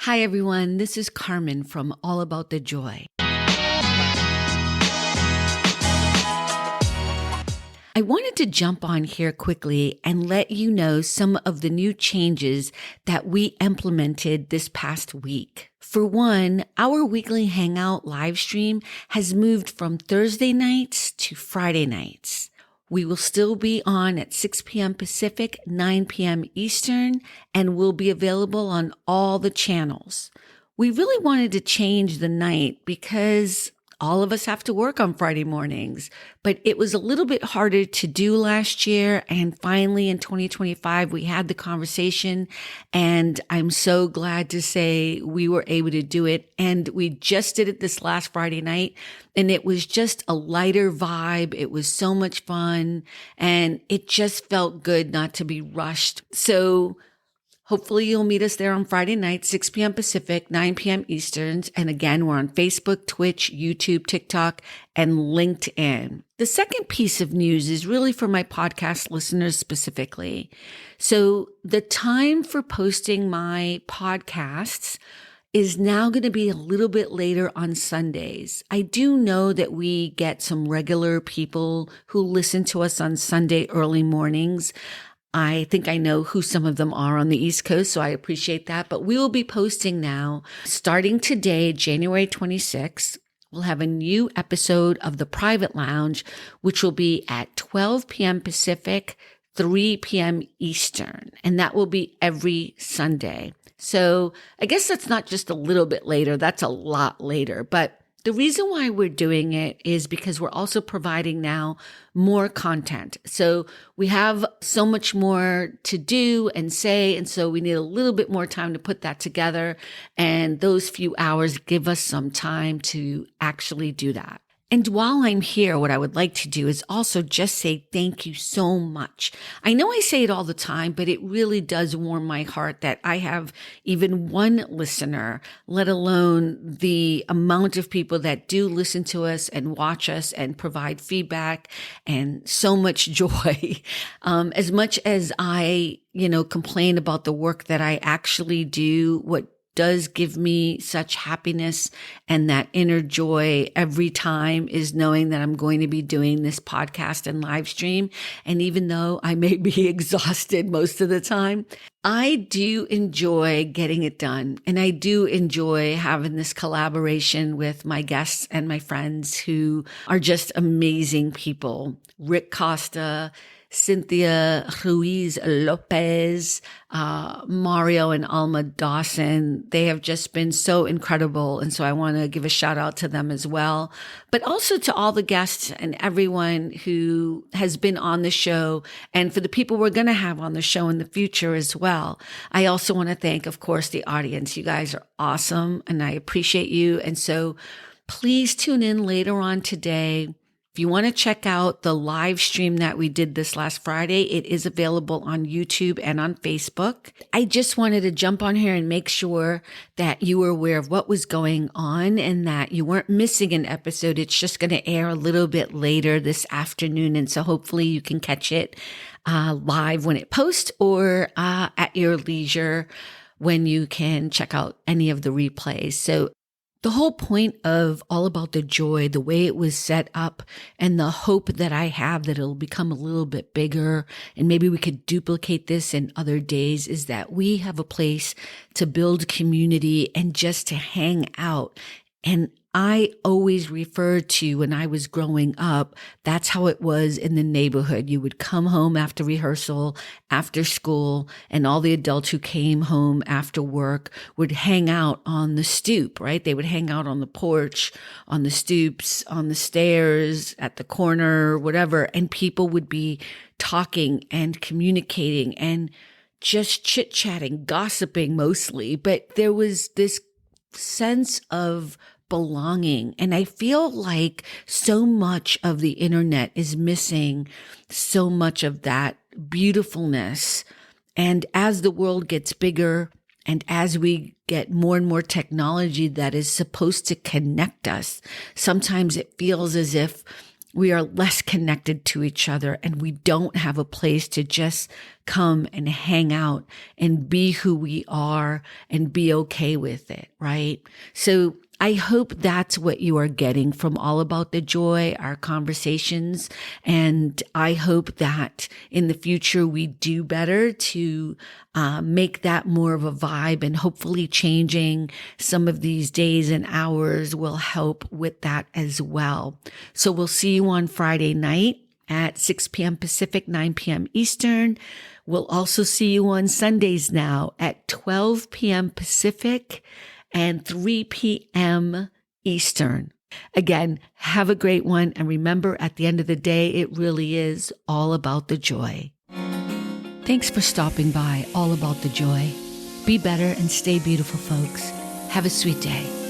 Hi, everyone. This is Carmen from All About the Joy. I wanted to jump on here quickly and let you know some of the new changes that we implemented this past week. For one, our weekly Hangout live stream has moved from Thursday nights to Friday nights. We will still be on at 6 p.m. Pacific, 9 p.m. Eastern, and will be available on all the channels. We really wanted to change the night because all of us have to work on Friday mornings, but it was a little bit harder to do last year. And finally in 2025, we had the conversation, and I'm so glad to say we were able to do it. And we just did it this last Friday night, and it was just a lighter vibe. It was so much fun, and it just felt good not to be rushed. So hopefully you'll meet us there on Friday night, 6 p.m. Pacific, 9 p.m. Easterns. And again, we're on Facebook, Twitch, YouTube, TikTok, and LinkedIn. The second piece of news is really for my podcast listeners specifically. So the time for posting my podcasts is now going to be a little bit later on Sundays. I do know that we get some regular people who listen to us on Sunday early mornings. I think I know who some of them are on the East Coast, so I appreciate that. But we will be posting now, starting today, January 26th. We'll have a new episode of The Private Lounge, which will be at 12 p.m. Pacific, 3 p.m. Eastern. And that will be every Sunday. So I guess that's not just a little bit later. That's a lot later. But the reason why we're doing it is because we're also providing now more content. So we have so much more to do and say, and so we need a little bit more time to put that together. And those few hours give us some time to actually do that. And while I'm here, what I would like to do is also just say thank you so much. I know I say it all the time, but it really does warm my heart that I have even one listener, let alone the amount of people that do listen to us and watch us and provide feedback and so much joy. As much as I, complain about the work that I actually do, what does give me such happiness and that inner joy every time is knowing that I'm going to be doing this podcast and live stream. And even though I may be exhausted most of the time, I do enjoy getting it done. And I do enjoy having this collaboration with my guests and my friends who are just amazing people. Rick Costa, Cynthia Ruiz Lopez, Maurio and Alma Dawson. They have just been so incredible. And so I want to give a shout out to them as well, but also to all the guests and everyone who has been on the show, and for the people we're going to have on the show in the future as well. I also want to thank, of course, the audience. You guys are awesome and I appreciate you. And so please tune in later on today. If you want to check out the live stream that we did this last Friday, it is available on YouTube and on Facebook. I just wanted to jump on here and make sure that you were aware of what was going on and that you weren't missing an episode. It's just going to air a little bit later this afternoon. And so hopefully you can catch it live when it posts or at your leisure when you can check out any of the replays. So the whole point of All About the Joy, the way it was set up, and the hope that I have that it'll become a little bit bigger, and maybe we could duplicate this in other days, is that we have a place to build community and just to hang out. And I always referred to when I was growing up, that's how it was in the neighborhood. You would come home after rehearsal, after school, and all the adults who came home after work would hang out on the stoop, right? They would hang out on the porch, on the stoops, on the stairs, at the corner, whatever. And people would be talking and communicating and just chit-chatting, gossiping mostly. But there was this sense of belonging. And I feel like so much of the internet is missing so much of that beautifulness. And as the world gets bigger and as we get more and more technology that is supposed to connect us, sometimes it feels as if we are less connected to each other and we don't have a place to just come and hang out and be who we are and be okay with it, right? So I hope that's what you are getting from All About the Joy, our conversations. And I hope that in the future we do better to make that more of a vibe, and hopefully changing some of these days and hours will help with that as well. So we'll see you on Friday night at 6 p.m. Pacific, 9 p.m. Eastern. We'll also see you on Sundays now at 12 p.m. Pacific and 3 p.m. Eastern. Again, have a great one. And remember, at the end of the day, it really is all about the joy. Thanks for stopping by All About the Joy. Be better and stay beautiful, folks. Have a sweet day.